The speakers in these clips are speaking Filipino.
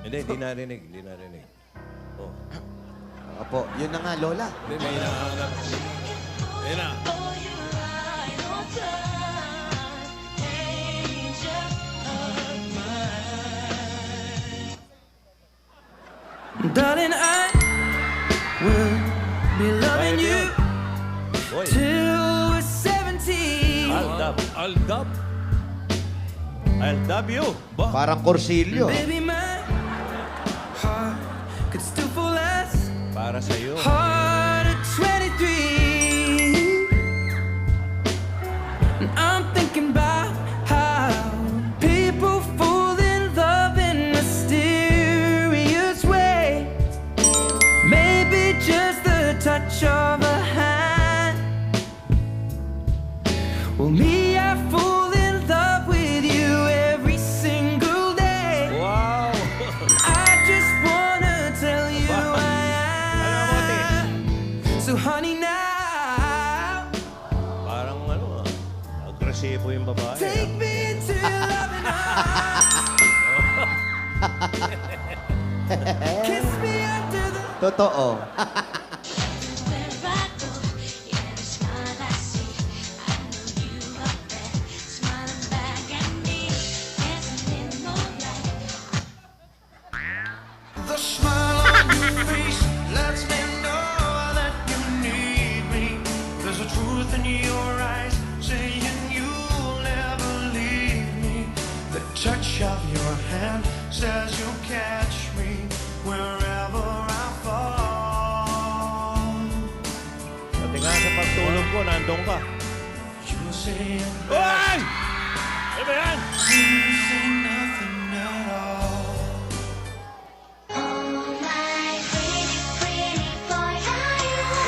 Hindi narinig, hindi narinig. Oh. Opo, yun na nga, Lola. Hindi, may hinahanap. Ayun na. Darling, I will be loving you Boy, till we're 70. I'll dub you. Ba? Parang Corsilio. Baby, my heart could still fall as Para sa'yo. hard at 23. And I'm thinking about how people fall in love in mysterious ways. Maybe just the touch of a hand. Well, me, I fall in love with you every single day. Wow! I just wanna tell you I am. So honey now, Parang ano agresibo yung babae. take me into your loving arms. Kiss me under the Totoo. The smile on your face lets me know that you need me. There's a truth in your eyes saying you'll never leave me. The touch of your hand says you'll catch me wherever I fall. Pati nga sa pagtulog ko, nandun ka. You say Hoy! Ano ba yan? you say nothing at all.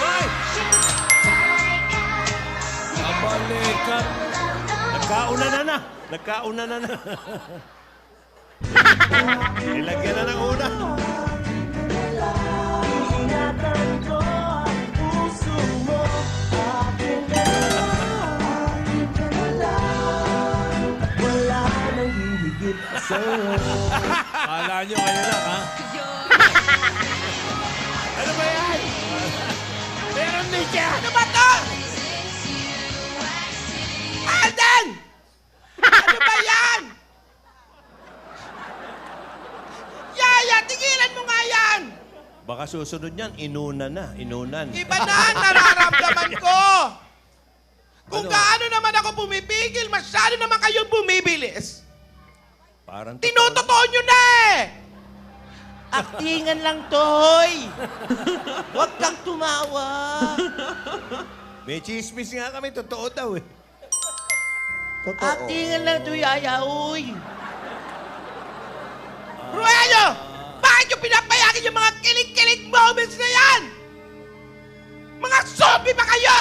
Hoy! Kabalikat! Nagkauna na. Nagkauna na. Nilagyan na ng una. Kala nyo kayo lang, ha? Ano ba yan? Meron din siya! Ano ba to? Alden! Ano ba yan? Yaya, tigilan mo nga yan! Baka susunod yan, inunan. Iba na ang nararamdaman ko! Kung Ano? gaano naman ako pumipigil, masyado naman kayong bumibilis. Parang Tinutotoo nyo na eh! Aktingan lang, Toy! Huwag kang tumawa! May chismis nga kami, totoo daw eh. Totoo. Aktingan lang, Toy, uy! Ruelio! Bakit nyo pinapayagan yung mga kilig-kilig moments na yan? Mga zombie ba kayo?